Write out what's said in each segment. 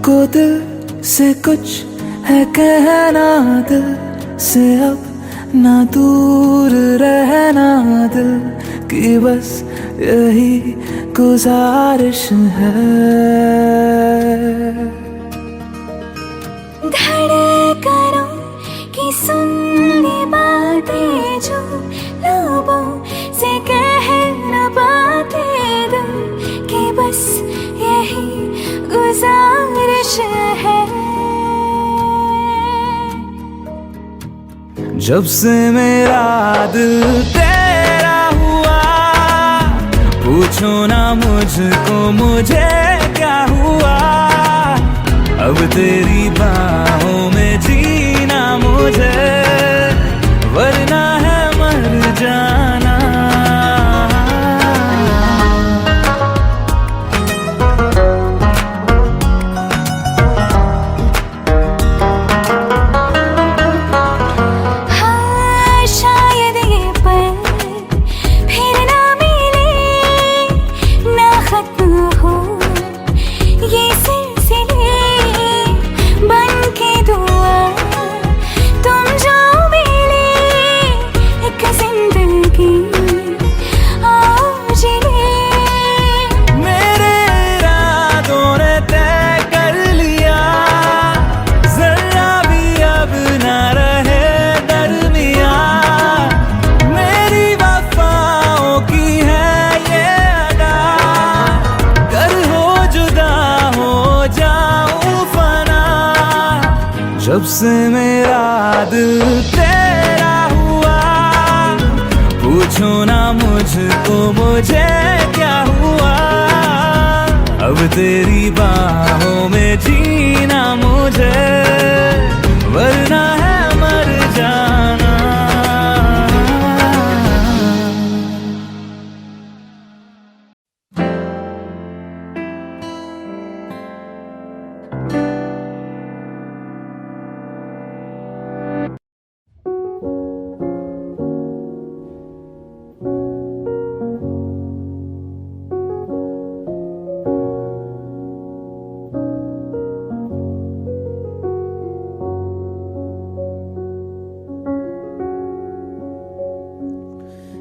को दिल से कुछ है कहना, दिल से अब ना दूर रहना, दिल की बस यही गुजारिश है। धड़कनों की सुननी बातें जो लबों से कह न पाते, दिल की बस यही गुजारिश है। जब से मेरा दिल तेरा हुआ, पूछो ना मुझको मुझे क्या हुआ। अब तेरी बाहों में जीना मुझे, वरना है मर जाना। जब से मेरा दिल तेरा हुआ, पूछो ना मुझको मुझे क्या हुआ। अब तेरी बाहों में जीना मुझे, वरना है मर जाना।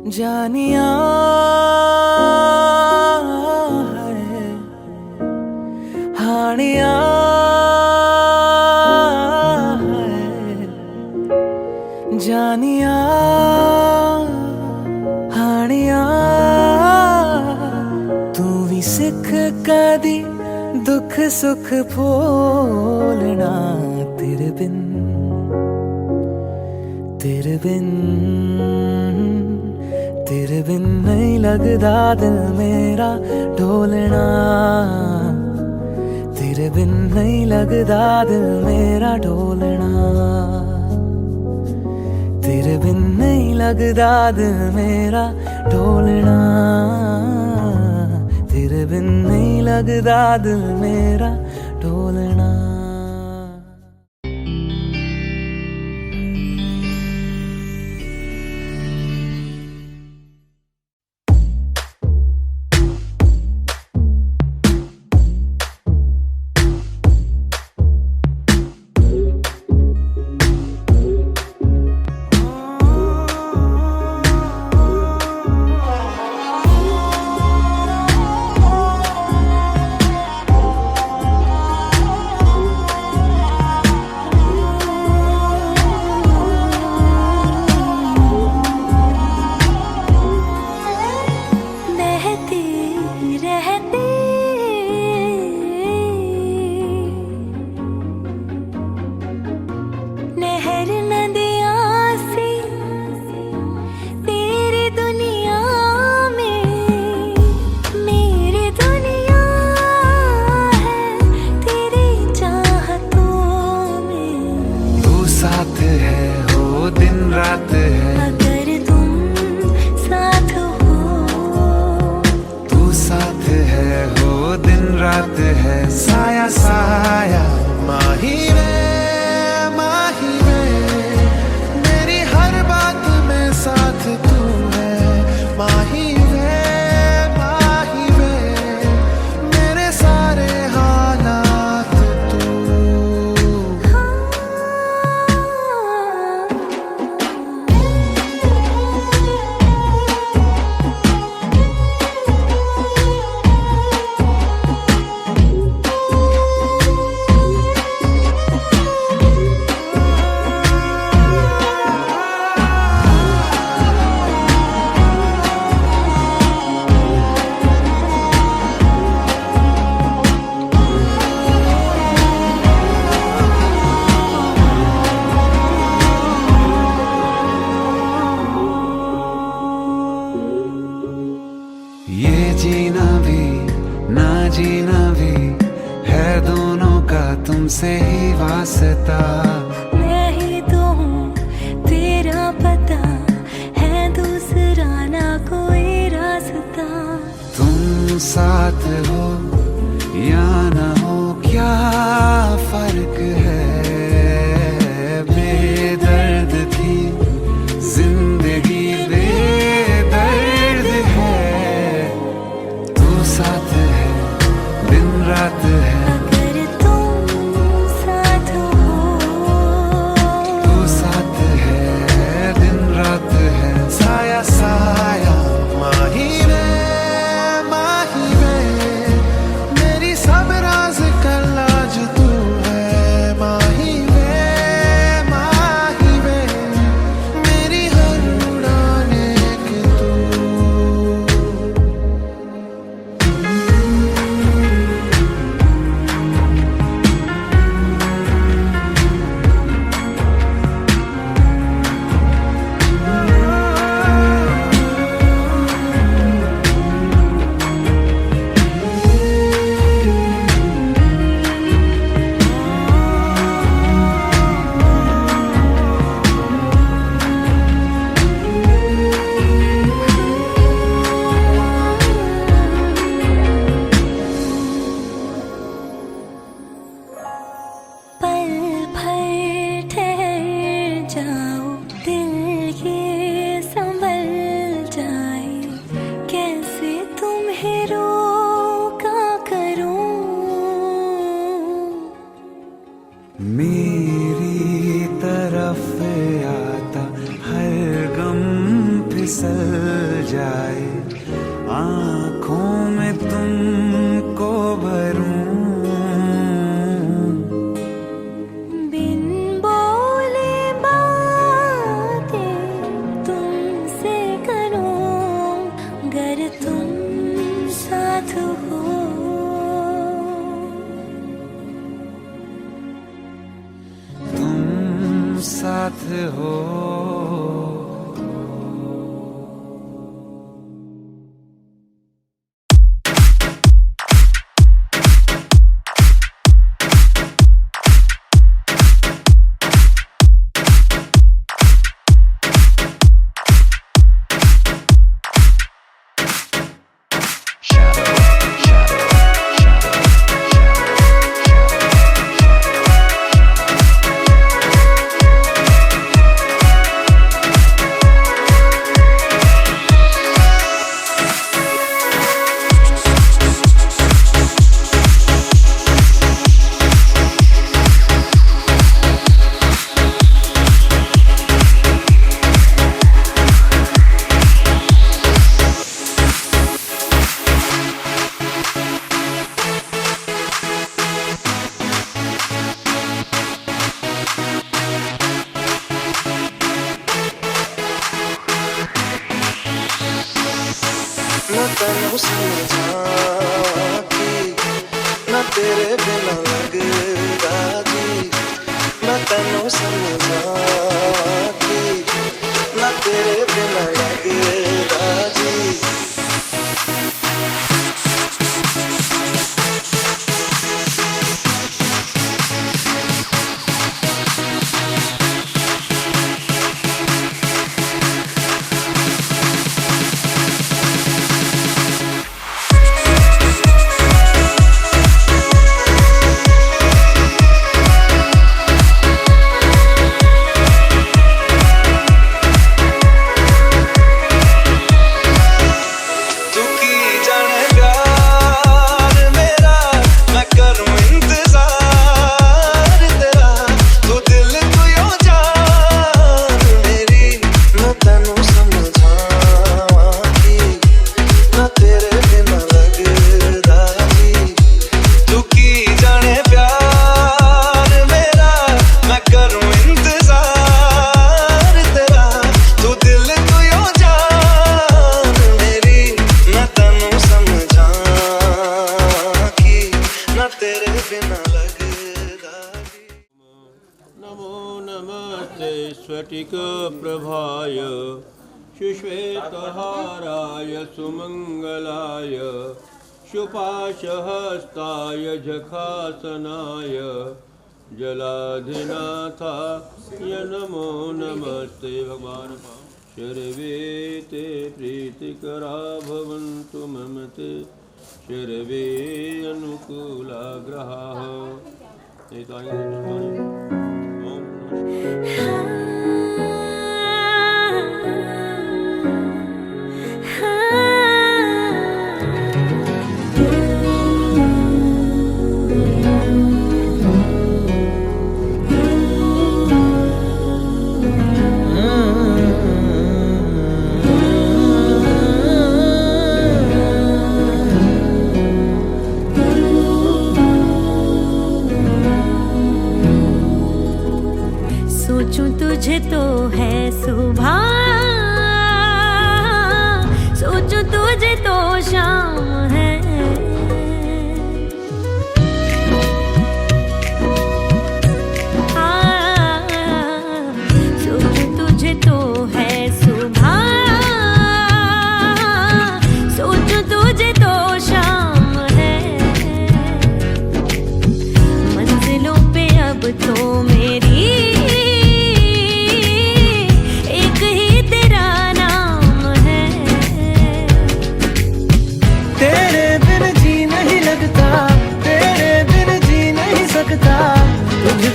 जानिया है हानिया है, जानिया हानिया। तू भी सिख कदी दुख सुख भोलना, तेरे बिन तेरे बिन तेरे बिन नहीं लगदा दिल मेरा ढोलना, तेरे बिन नहीं लगदा दिल मेरा ढोलना, तेरे बिन नहीं लगदा दिल मेरा ढोलना, तेरे बिन नहीं लगदा दिल मेरा ढोलना। तुमसे ही वास्ता। मैं ही तो हूँ तेरा पता, है दूसरा ना कोई रास्ता। तुम साथ हो या न हो क्या फर्क है, बेदर्द थी जिंदगी बेदर्द है। तू साथ है दिन रात है, अगर तुम साथ हो, तू साथ है दिन रात है। साया साया माही रे माही रे, मेरी सब राज का लाज तू है। माही रे माही रे, मेरी हर उड़ान एक तू। पल भर ठहर जाओ, दिल ये संभल जाए। कैसे तुम्हें रोका करूं, मेरी तरफ आता हर गम फिसल जाए। आँखों में तुमको भरूं, बिन बोले बातें तुमसे करूं। गर तुम साथ हो, तुम साथ हो। न तैनू समझा कि न तेरे बिना लगदा जी। न तैनू समझा कि न तेरे बिना लगदा जी। स्फटिकप्रभाय सुश्वेतहाराय सुमङ्गलाय शुपाशहस्ताय जखासनाय जलाधिनाथाय नमो नमस्ते भगवान। सर्वे ते प्रीतिकरा भवन्तु मम ते सर्वे अनुकूला ग्रहाः। सोचूं तुझे तो है सुबह, सोचूं तुझे तो शाम है। सोचूं तुझे तो है सुबह, सोचूं तुझे तो शाम है। मंजिलों पे अब तो मेरी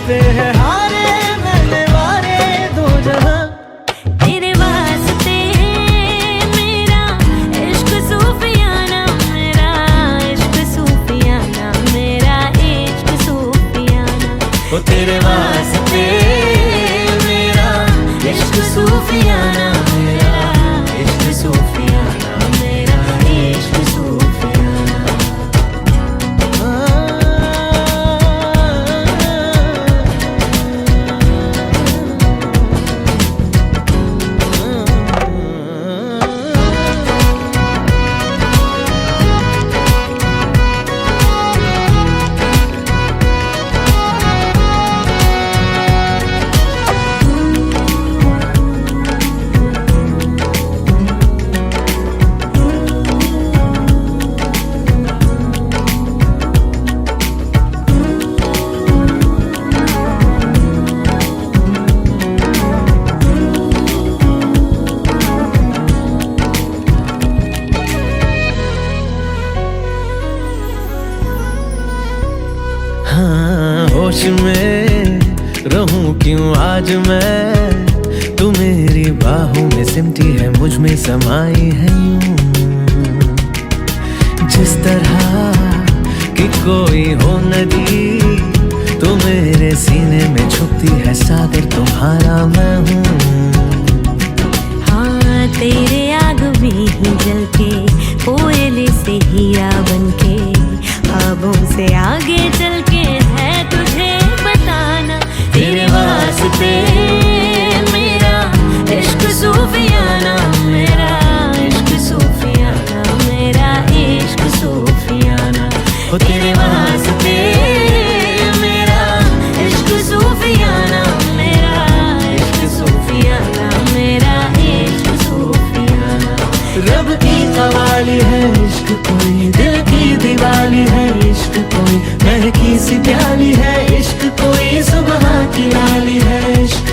पे है हारे मैंने मारे दो जहां। तेरे वास्ते मेरा इश्क सूफियाना, मेरा इश्क सूफियाना, मेरा इश्क सूफियाना। ओ तेरे वास्ते मेरा इश्क सूफियाना, मेरा इश्क सूफियाना, मेरा इश्क सूफियाना। होश में रहूं क्यों आज मैं, तू मेरी बाहों में सिमटी है, मुझ में समाई है यूं। जिस तरह कि कोई हो नदी, तू मेरे सीने में छुपती है, सागर तुम्हारा मैं हूँ। हाँ तेरे आग में ही जल के, कोयले से हीरा बन के, ख्वाबों से आगे चल के है तुझे बताना। तेरे वास्ते मेरा इश्क सूफियाना, मेरा इश्क सूफियाना, मेरा इश्क सूफियाना। ओ तेरे वास्ते मेरा इश्क सूफियाना, मेरा इश्क सूफियाना, मेरा इश्क सूफियाना। रब की कवाली है इश्क कोई, दिल की दिवाली है इश्क कोई, महकी सी प्याली है इश्क कोई, सुबह की लाली है इश्क।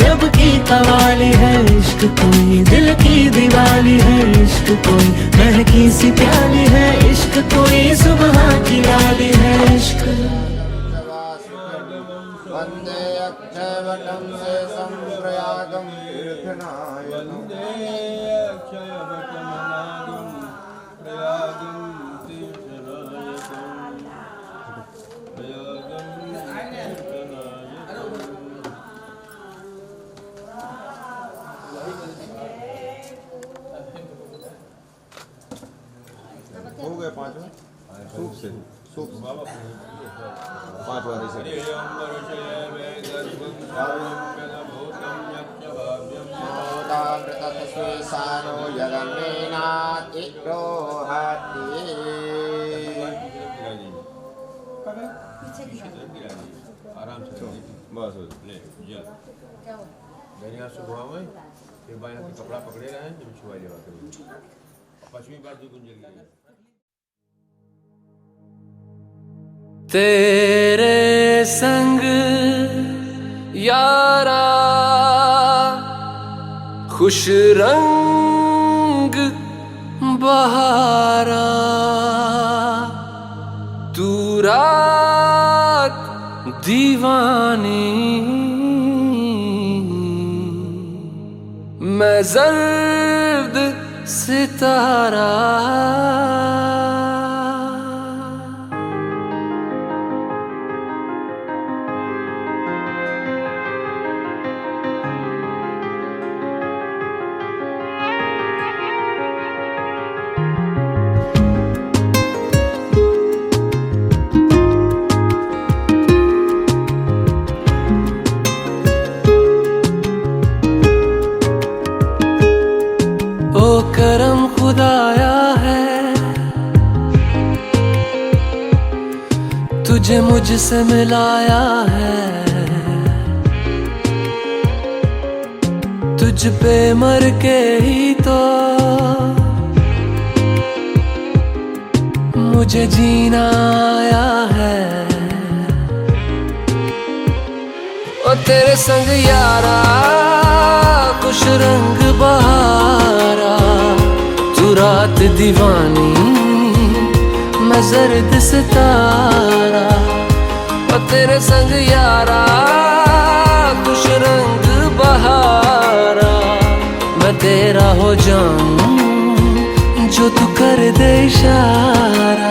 रब की कवाली है इश्क कोई, दिल की दिवाली है इश्क कोई, महकी सी प्याली है इश्क कोई, सुबह की लाली है इश्क। वंदे अक्षयवटं शेषं प्रयागं तीर्थनायकम्। हो गए 5 सूप से सूप 5 वाले से सानो यगमेनात् इक्रोहति। आराम से बस ले जल मैंने यहाँ सुबह में फिर बाएं हाथ कपड़ा पकड़े रहे हैं, जब छुआ लेवा करेंगे 5वीं बार जो गुंजल गई। तेरे संग यारा खुश रंग बहारा, तू रात दीवानी, मैं जर्द सितारा। ओ करम खुदाया है, तुझे मुझसे मिलाया है, तुझ पे मर के ही तो मुझे जीना आया है। ओ तेरे संग यारा खुश रंग बहारा, तू रात दीवानी, मैं जर्द सितारा। ओ तेरे संग यारा खुश रंग बहारा, मैं तेरा हो जाऊं जो तू कर दे इशारा।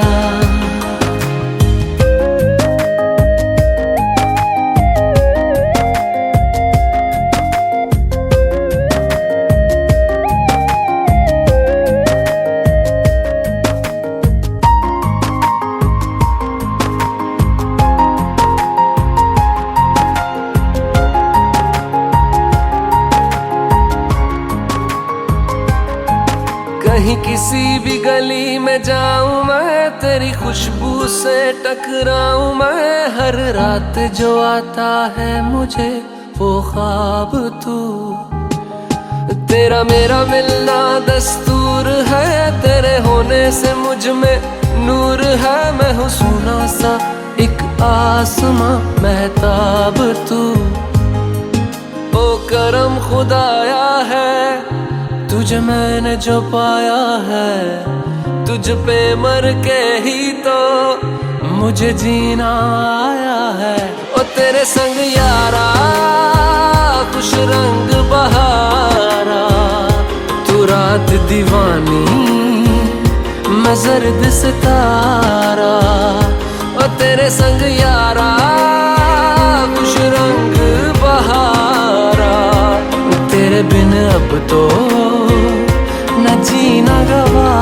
कहीं किसी भी गली में जाऊं मैं, तेरी खुशबू से टकराऊं मैं, हर रात जो आता है मुझे वो ख्वाब तू। तेरा मेरा मिलना दस्तूर है, तेरे होने से मुझ में नूर है, मैं हूँ सोना सा एक आसमां महताब तू। ओ करम खुदाया है, तुझे मैंने जो पाया है, तुझ पे मर के ही तो मुझे जीना आया है। ओ तेरे संग यारा खुश रंग बहारा, तू रात दीवानी, मैं जर्द सितारा। ओ तेरे संग यारा खुश रंग बहारा, तेरे बिन अब तो न जीना गवारा।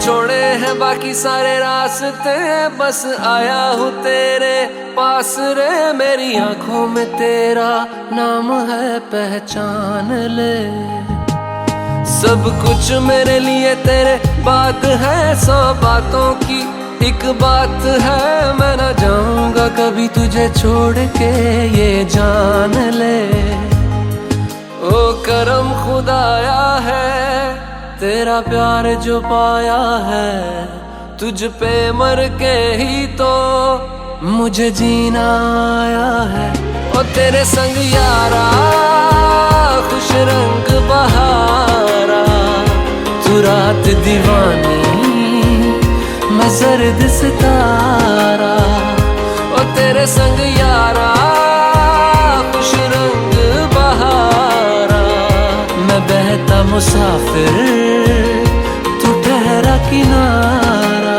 छोड़े हैं बाकी सारे रास्ते, बस आया हूँ तेरे पास रे, मेरी आंखों में तेरा नाम है पहचान ले। सब कुछ मेरे लिए तेरे बात है, 100 बातों की एक बात है, मैं ना जाऊंगा कभी तुझे छोड़ के ये जान ले। ओ करम खुदाया है, तेरा प्यार जो पाया है, तुझ पे मर के ही तो मुझे जीना आया है। ओ तेरे संग यारा खुश रंग बहारा, तू रात दीवानी, मैं जर्द सितारा। ओ तेरे संग यारा खुश रंग बहारा, मैं बहता मुसाफिर, तू ठहरा किनारा।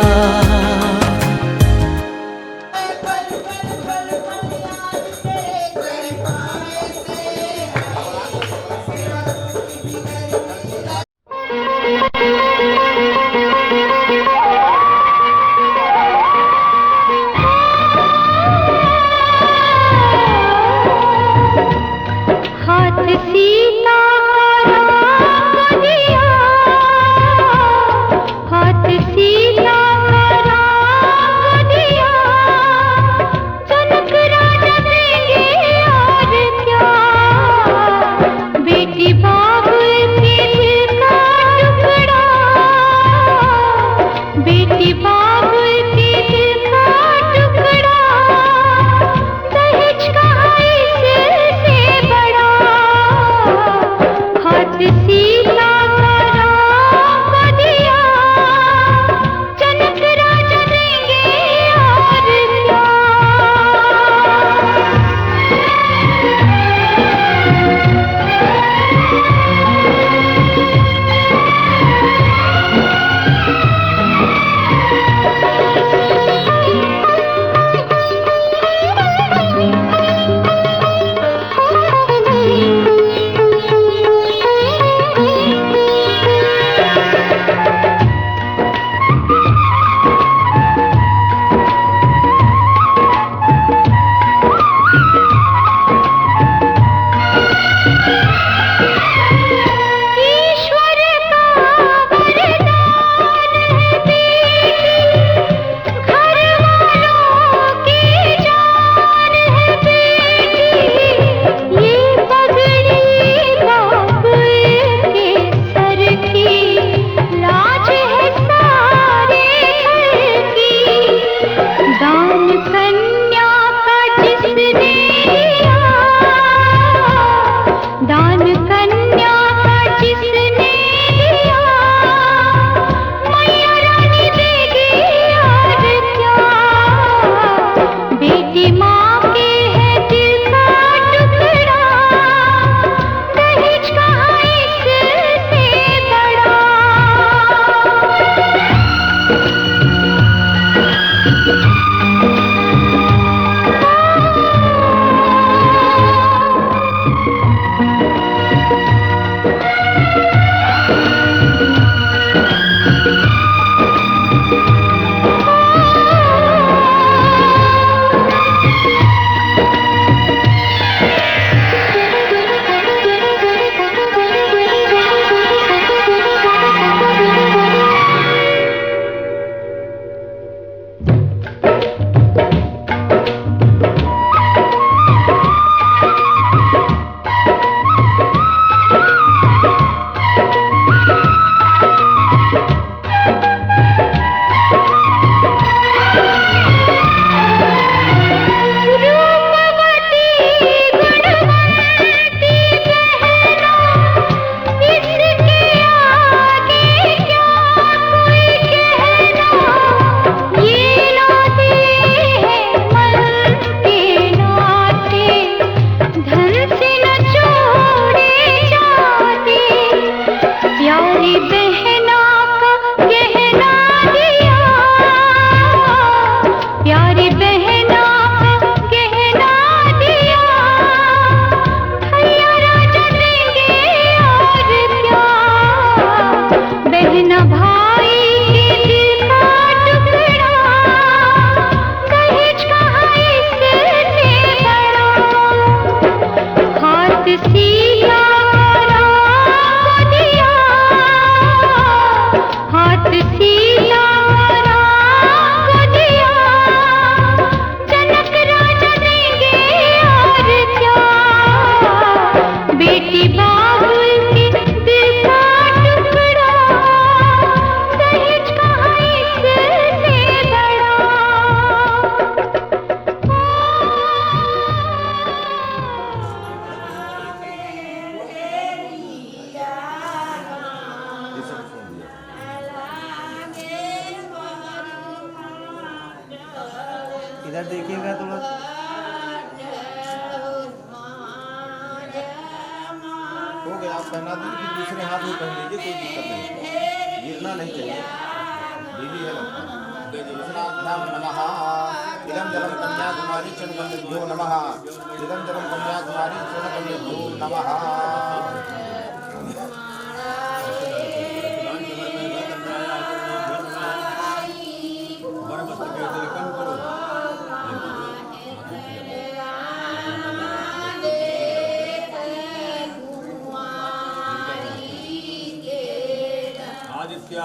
सीधा राह दिया, हाथ सीधा राह दिया, जनक राजा देंगे और क्या, बेटी बाबुल के दिल का टुकड़ा, दहेज कहाँ इससे बड़ा। इधर देखिएगा थोड़ा। हो गया, आप पहना दीजिए, फिर दूसरे हाथ में पहन लीजिए, कोई दिक्कत नहीं, गिरना नहीं चाहिए। दीदी है ना, नमः इदं जलं कन्याकुमारी चरणकमलेभ्यो नमः, इदं जलं कन्याकुमारी चरणकमलेभ्यो नमः। आदित्य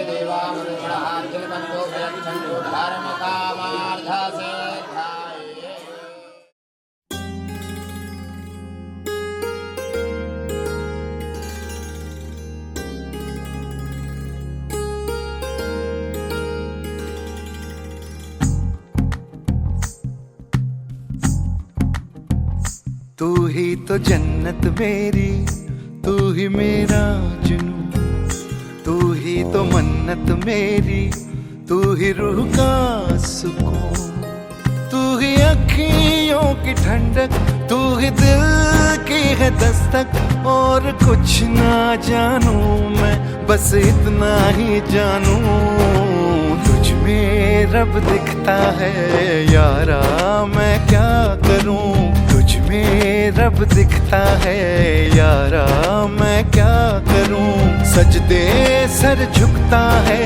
देवा मनुष्याः जलबन्धो भयच्छन्तो धार्मिकामार्थसिद्धाये। तू ही तो जन्नत मेरी, तू ही मेरा जुनू, तू ही तो मन्नत मेरी, तू ही रूह का सुकून, तू ही अखियों की ठंडक, तू ही दिल की है दस्तक। और कुछ ना जानू मैं, बस इतना ही जानू, तुझ में रब दिखता है यारा, मैं क्या करूं। तुझ में रब दिखता है यारा, मैं क्या करूं। सजदे सर झुकता है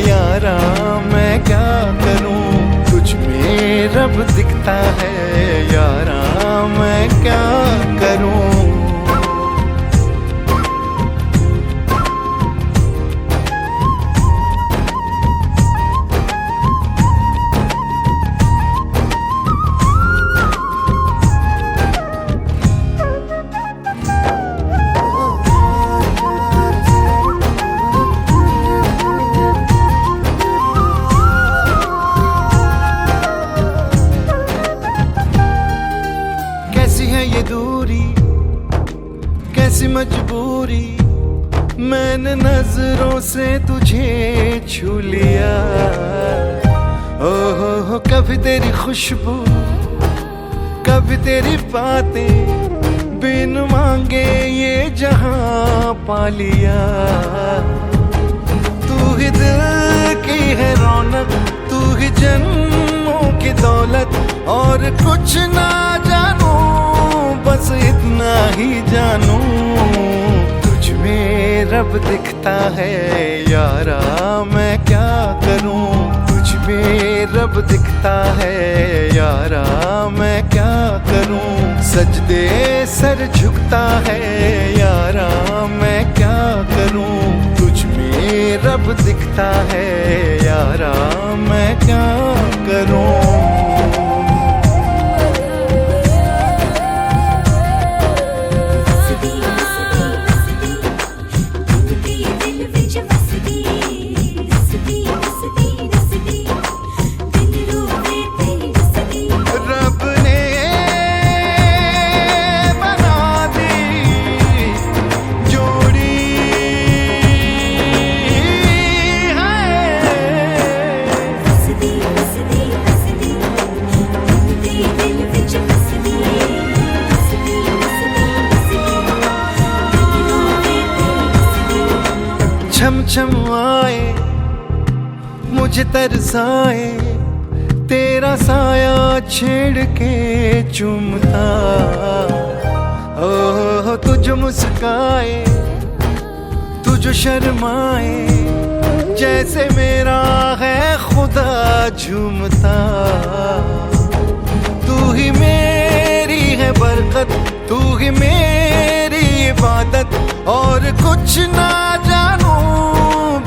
यारा, मैं क्या करूं। तुझ में रब दिखता है यारा, मैं क्या करूं। कैसी मजबूरी, मैंने नजरों से तुझे छू लिया। ओहो कभी तेरी खुशबू, कभी तेरी बातें, बिन मांगे ये जहां पा लिया। तू ही दिल की है रौनक, तू ही जन्मों की दौलत, और कुछ ना जानू बस इतना ही जानू। तुझ में रब दिखता है यारा, मैं क्या करूं। तुझ में रब दिखता है यारा, मैं क्या करूं। सजदे सर झुकता है यारा, मैं क्या करूं। तुझ में रब दिखता है यारा, मैं क्या करूं। छम छम आए मुझे तरसाए, तेरा साया छेड़ के चूमता। ओह तुझ मुस्काए, तुझ शर्माए, जैसे मेरा है खुदा झूमता। तू ही मेरी है बरकत, तू ही मेरी इबादत और कुछ ना जानू,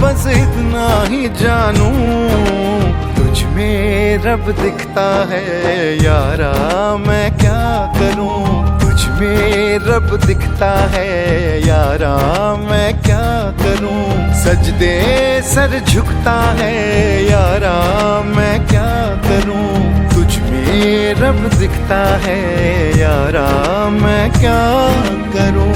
बस इतना ही जानू तुझ में रब दिखता है यारा, मैं क्या करूं। तुझ में रब दिखता है यारा, मैं क्या करूं। सजदे सर झुकता है यारा, मैं क्या करूं। तुझ में रब दिखता है यारा, मैं क्या करूं।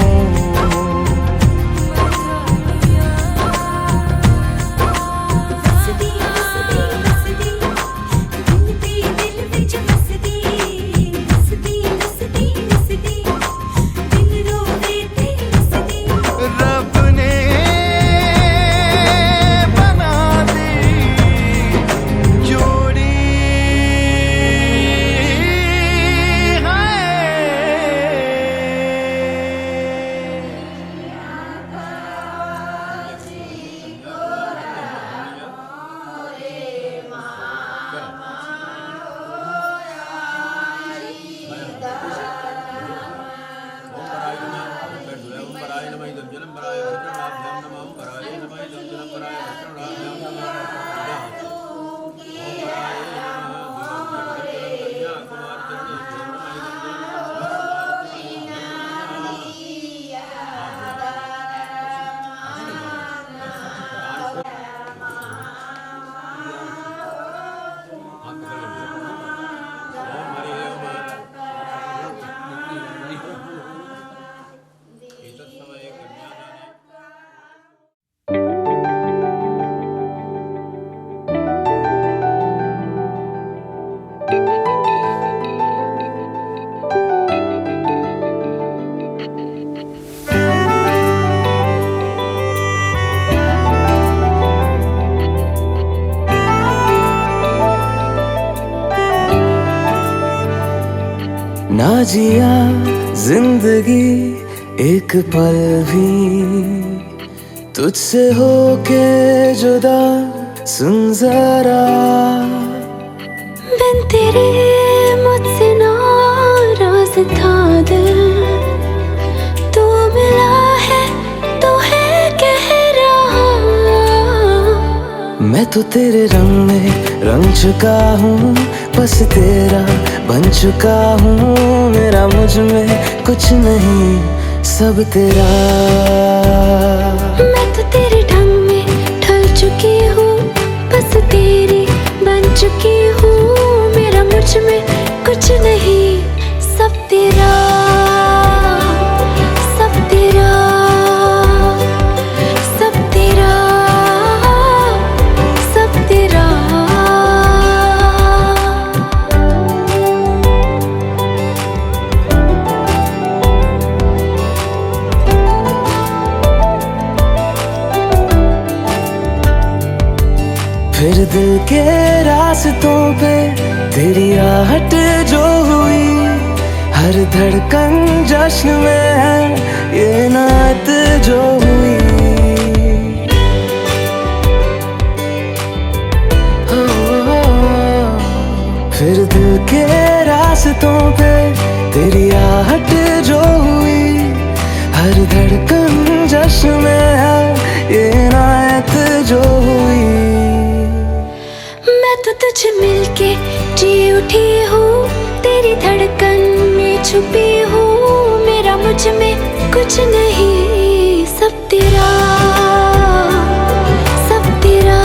ना जिया जिंदगी एक पल भी तुझसे होके जुदा, सुन जरा बिन तेरे मुझसे नाराज था दिल, तू मिला है तो है कह रहा। मैं तो तेरे रंग में रंग चुका हूँ, बस तेरा बन चुका हूँ। मेरा मुझ में कुछ नहीं, सब तेरा। मैं तो तेरे ढंग में ढल चुकी हूँ, बस तेरी बन चुकी हूँ। मेरा मुझ में कुछ नहीं, सब तेरा, सब तेरा, सब तेरा, सब तेरा। फिर दिल के रास्तों पे तेरी आहट जो हुई, हर धड़कन जश्न में है ये नात जो हुई। फिर दिल के रास्तों पे तेरी आहट जो हुई, हर धड़कन जश्न में है ये नात जो हुई। मैं तो तुझे मिलके जी उठी हूँ, तेरी धड़कन में छुपी हूँ। मेरा मुझ में कुछ नहीं, सब तेरा, सब तेरा,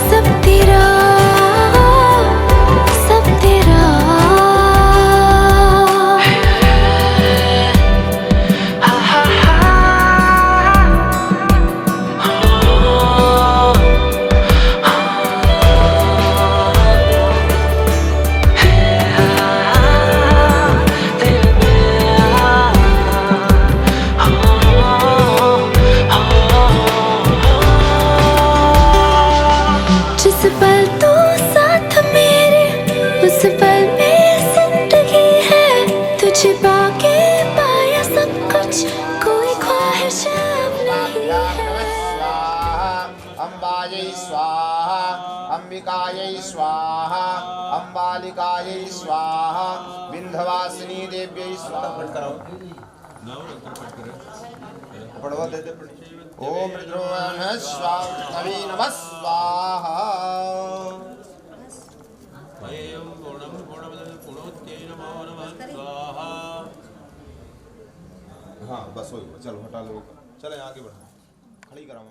सब तेरा, सब तेरा। जिस पल तो साथ मेरे, उस पल में जिंदगी है। तुझे पाके पाया सब कुछ, कोई ख्वाहिश अब नहीं है। अम्बायै स्वाहा, अंबिकायै स्वाहा, अम्बा कालिकायै स्वाहा विंध्यवासिनी देव्यै स्वाहा पढ़वा देते ओम रुद्रोणः स्वाहा नवी नमः स्वाहा हाँ बस हो गया चलो हटा लो चले आगे बढ़ो खड़ी कराओ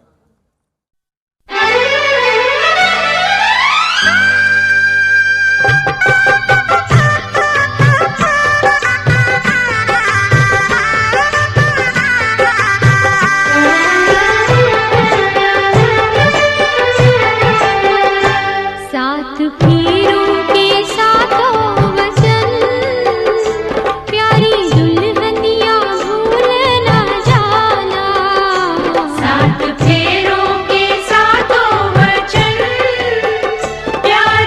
सात पीरों के सातों वचन प्यारी दुल्हनिया भूल न जाना। सात फेरों के सातों वचन प्यारी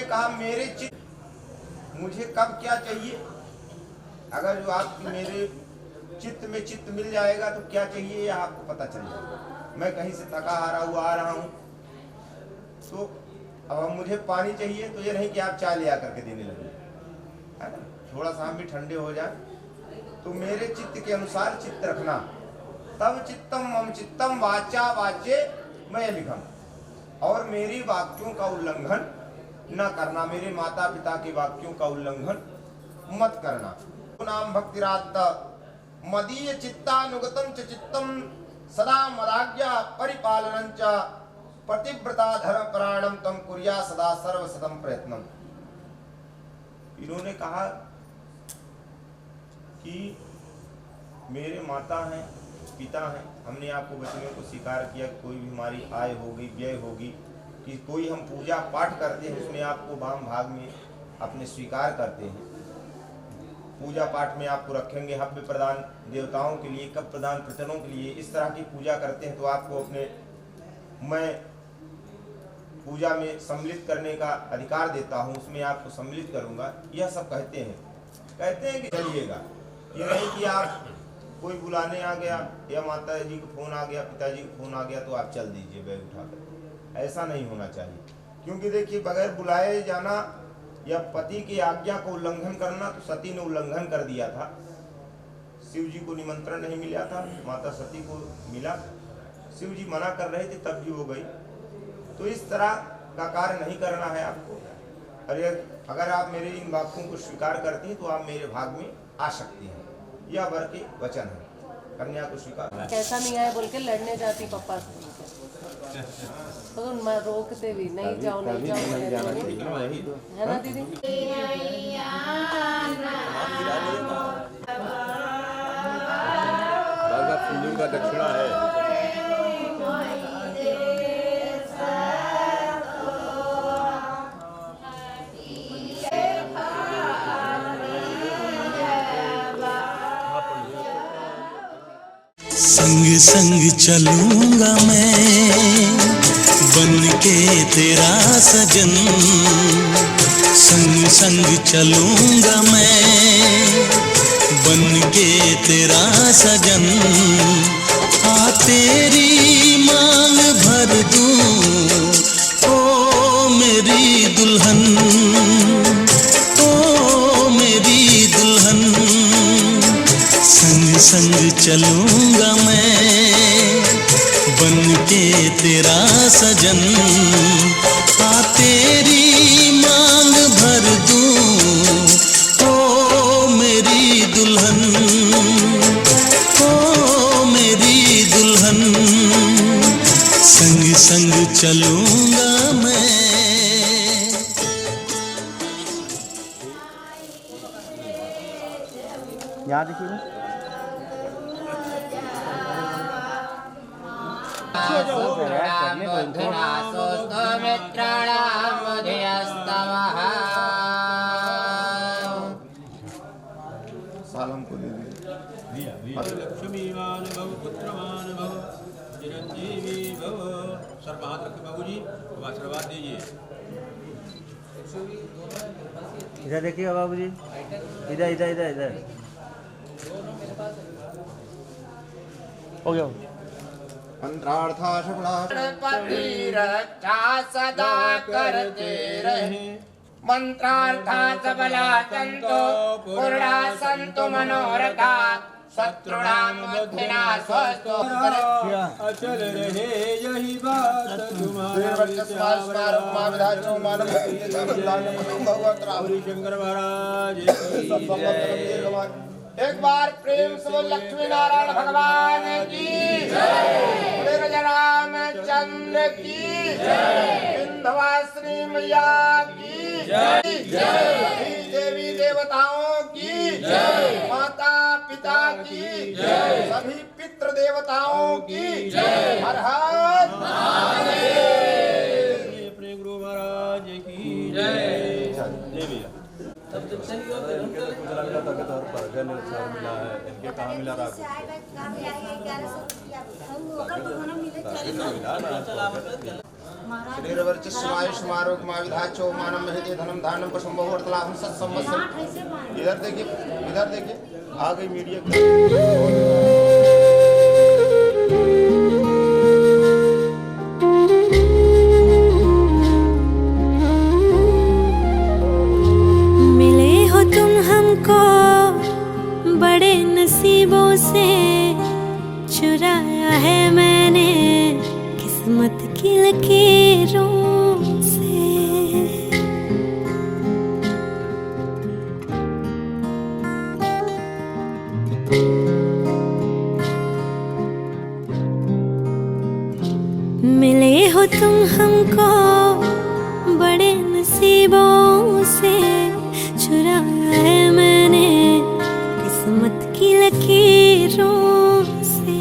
कहा मेरे चित्त मुझे कब क्या चाहिए, अगर जो आपकी मेरे चित्त में चित्त मिल जाएगा तो क्या चाहिए ये आपको पता चल जाएगा। मैं कहीं से थका हारा हुआ आ रहा हूँ तो अब मुझे पानी चाहिए तो ये नहीं कि आप चाय ले आकर के देने लगे, है ना, थोड़ा सा हम भी ठंडे हो जाए। तो मेरे चित्त के अनुसार चित्त रखना। तब चित्तम मम चित्तम वाचा वाचे मैं लिखम, और मेरी वाक्यों का उल्लंघन न करना, मेरे माता पिता के वाक्यों का उल्लंघन मत करना। नाम भक्तिरात्त मदीय चित्तानुगतम च चित्तम सदा मदाज्ञा परिपालनं च प्रतिव्रता धर्म प्राणम तम कुर्या सदा सर्वसदम प्रयत्नम। इन्होंने कहा कि मेरे माता हैं पिता हैं, हमने आपको बचनों को स्वीकार किया, कोई भी हमारी आय होगी व्यय होगी कि कोई हम पूजा पाठ करते हैं उसमें आपको वाम भाग में अपने स्वीकार करते हैं, पूजा पाठ में आपको रखेंगे, हव्य प्रदान देवताओं के लिए, कप प्रदान पितरों के लिए, इस तरह की पूजा करते हैं तो आपको अपने मैं पूजा में सम्मिलित करने का अधिकार देता हूँ, उसमें आपको सम्मिलित करूँगा, यह सब कहते हैं कि चलिएगा। ये नहीं कि आप कोई बुलाने आ गया या माता जी को फोन आ गया, पिताजी को फोन आ गया तो आप चल दीजिए बैग उठाकर, ऐसा नहीं होना चाहिए। क्योंकि देखिए बगैर बुलाए जाना या पति की आज्ञा को उल्लंघन करना तो सती ने उल्लंघन कर दिया था। शिव जी को निमंत्रण नहीं मिला था, माता सती को मिला, शिव जी मना कर रहे थे तब भी हो गई। तो इस तरह का कार्य नहीं करना है आपको। अरे अगर आप मेरे इन वाक्यों को स्वीकार करती हैं तो आप मेरे भाग में आ सकती हैं, यह वर के वचन है। कन्या को स्वीकार कैसा नहीं आया बोल के लड़ने जाती पापा से, तो मैं रोकते भी नहीं जाओ नहीं जाओ, है ना दीदी। का दक्षिणा है। संग संग चलूंगा मैं बन के तेरा सजन, संग संग चलूंगा मैं बन के तेरा सजन। आ तेरी मांग भर दूं ओ मेरी दुल्हन, ओ मेरी दुल्हन। संग संग चलूंगा मैं बन के तेरा सजन। आ तेरी मांग भर दूं ओ मेरी दुल्हन, ओ मेरी दुल्हन। संग संग चलूंगा मैं। यहाँ देखिए सालम को दे दिया। लक्ष्मीवान भव पुत्रवान भव चिरंजीवी भव। सर हाथ रखे बाबू जी, आशीर्वाद दीजिए। इधर देखिएगा बाबू जी, इधर इधर इधर इधर हो गया। मंत्रार्था गणपति रक्षा सदा करते रहे, मंत्रार्था सबला संतो पूर्णा संतो मनोरथा, शत्रुणाम बुद्धिनाशोऽस्तु। अचल रहे यही बात तुम्हारा। शंकर महाराज एक बार प्रेम से बोल लक्ष्मी नारायण भगवान की जय, रामचंद्र की जय, विंध्यवासिनी मैया की जय, देवी देवताओं की जय, माता पिता की जय, सभी पितृ देवताओं की जय। हर हर महादेव। अपने गुरु महाराज की जय। जय भैया। इनके तो गुजरा मिला था तौर पर जन मिला है, इनके कहाँ मिला रात मिला ना। शरीरवर्चस्वायुष्मारोग्यमाविधाचो मानम महिते धनम धानम पशुम बहुवर्तलाभम सत्संवत्सर। इधर देखिए, इधर देखिए, आ गई मीडिया की। मिले हो तुम हमको बड़े नसीबों से, चुराया है मैंने किस्मत की लकीरों से। मिले हो तुम हमको बड़े नसीबों से, चुराया है मैंने किस्मत की लकीरों से।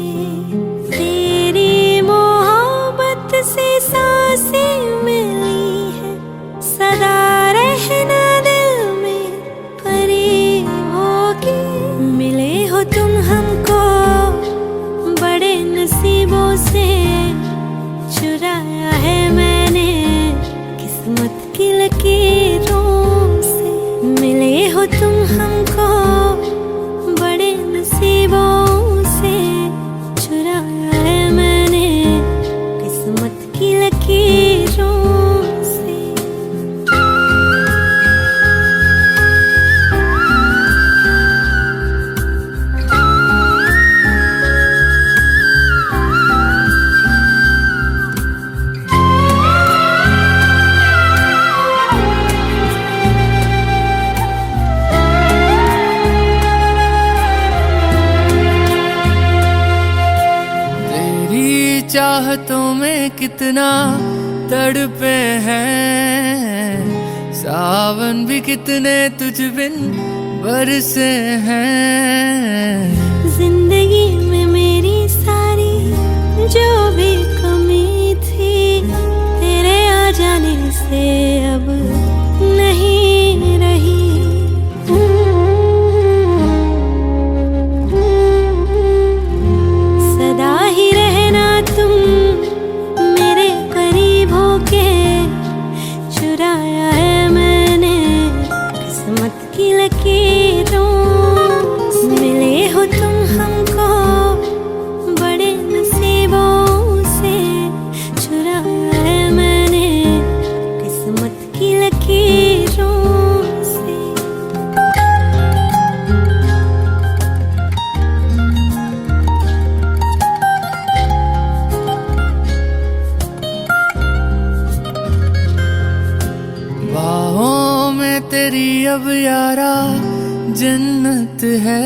तेरी मोहब्बत से सांसें मिली है, सदा रहना दिल में करीब होगी। मिले हो तुम हमको बड़े नसीबों से, चुराया है मैंने किस्मत की लकीरों से। मिले हो तुम हमको बड़े नसीबों से, चुराया है मैंने किस्मत की लकीरों से। चाहतों में कितना तड़पे हैं, सावन भी कितने तुझ बिन बरसे हैं। जिंदगी में मेरी सारी जो भी कमी थी, तेरे आ जाने से अब नहीं रही। सदा ही रहना तुम मेरे करीब होके, चुराया है मैंने किस्मत की लकीरों से। मिले हो तुम हमको बड़े नसीबों से, चुराया है मैंने किस्मत की लकीरों से। बाहों में तेरी अब यारा जन्नत है,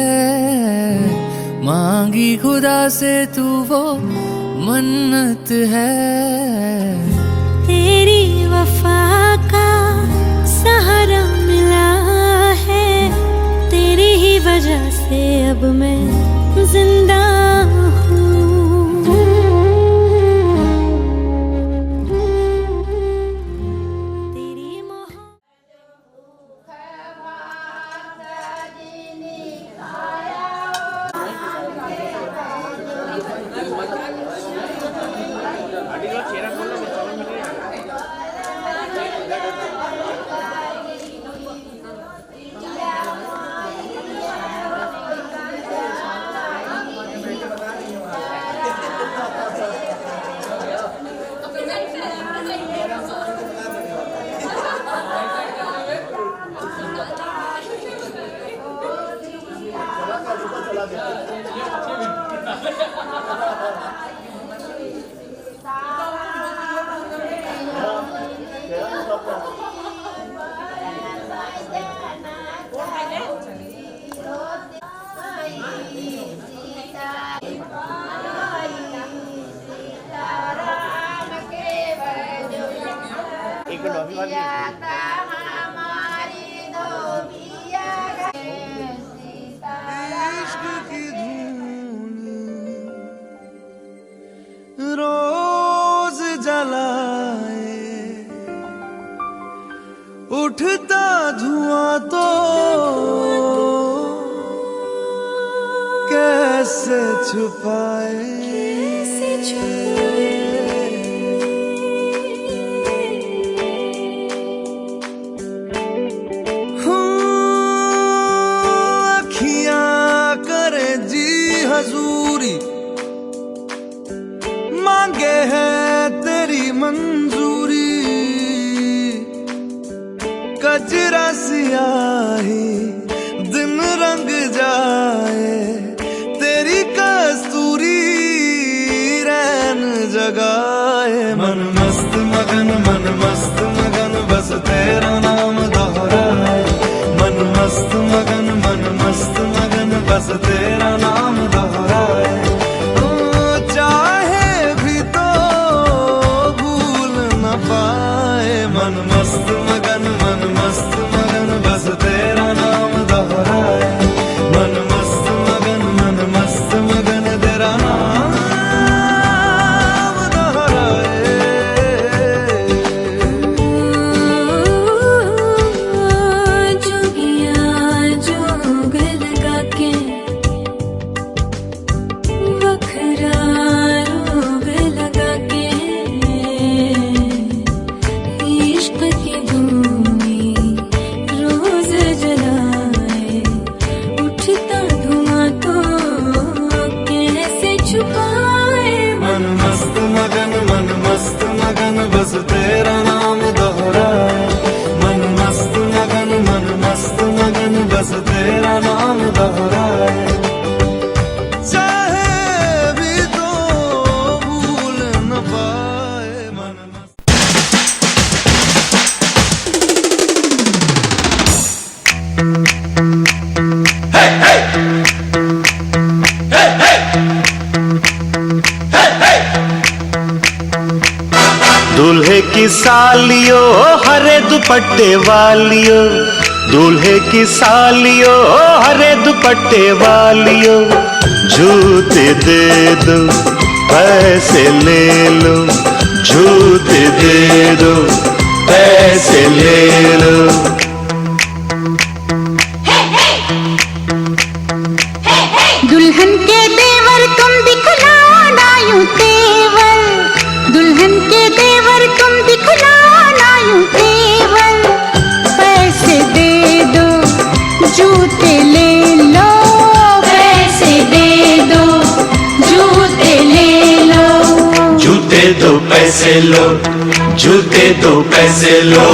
मांगी खुदा से तू वो मन्नत है। तेरी वफा का सहारा मिला है, तेरी ही वजह से अब मैं जिंदा हूँ। तेरी रोज जलाए उठता धुआं तो कैसे छुपाए। हिजरा सियाही दिन रंग जाए, तेरी कस्तूरी रैन जगाए। मन मस्त मगन बस तेरा नाम दोहराए। मन मस्त मगन बस तेरा नाम दोहराए। चाहे भी तो भूल न पाए। मन मस्त मगन बस तेरा नाम दोहराए। मन मस्त मगन तेरा नाम दोहराए। जोगिया जोग लगा के बखरा रोग लगा के इश्क की भूमि रोज जलाए। उठता धुआं तो कैसे छुपाए। मन मस्त मगन बस तेरा नाम दोहराए। मन मस्त मगन बस तेरा नाम दोहराए। चाहे भी तो भूल न पाए। मन मस्त दूल्हे की सालियो हरे दुपट्टे वालियो, दूल्हे की सालियो हरे दुपट्टे वालियो। जूते दे दो पैसे ले लो, जूते दे दो पैसे ले लो। दुल्हन के देवर तुम दिखलाना यूं तेवर। दुल्हन के देवर तुम दिखलाना यूं तेवर। पैसे दे दो जूते ले लो। पैसे दे दो जूते ले लो। जूते दो पैसे लो, जूते दो पैसे लो।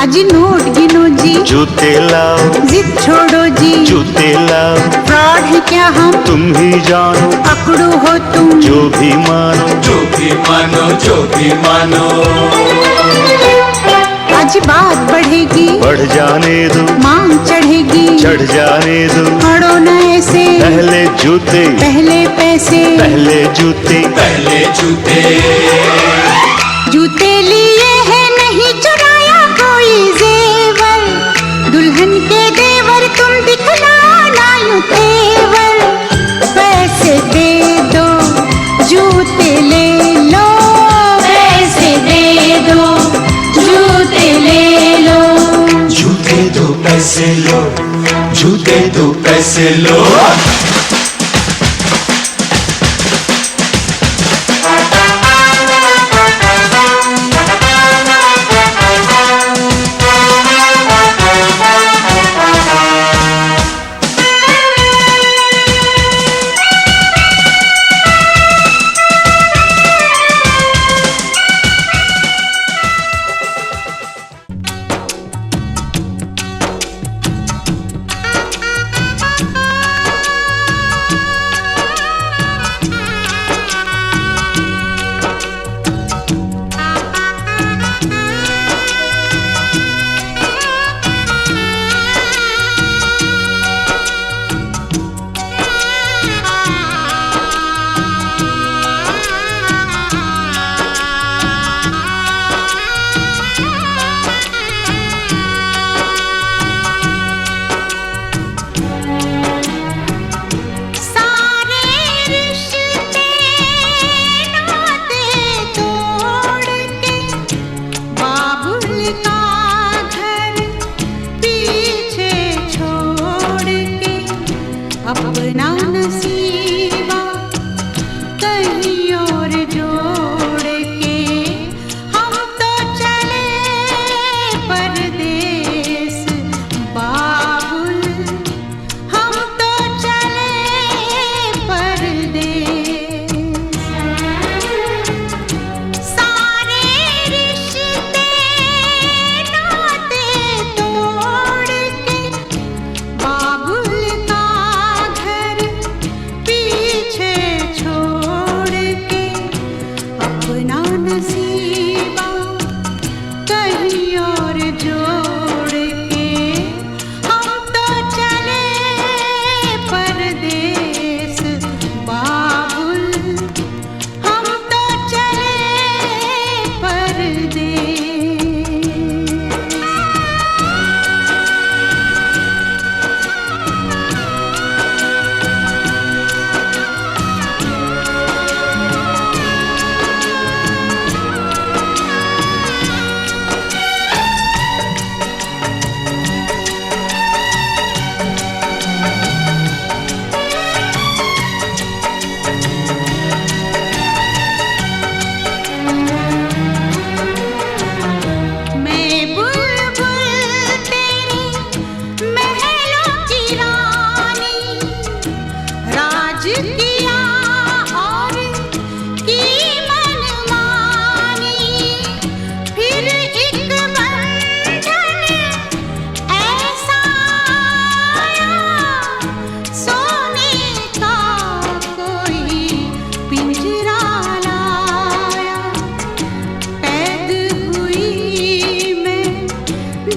अजी नोट गिनो जी, जूते लाओ, जिद छोड़ो जी, जूते लाओ। फ्रॉड है क्या हम तुम ही जानो, पकड़ो हो तुम जो भी मानो, जो भी मानो, जो भी मानो। आज बात बढ़ेगी, बढ़ जाने दो, मांग चढ़ेगी, चढ़ जाने दो। अड़ो न ऐसे, पहले जूते, पहले पैसे, पहले जूते, पहले जूते। जूते लिए हैं नहीं चुराया कोई जेवर। दुल्हन के देवर तुम दिखलाना यूं तेवर। पैसे दे दो जूते ले लो। पैसे दे दो जूते ले लो। जूते दो पैसे लो, जूते दो पैसे लो।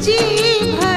जी भर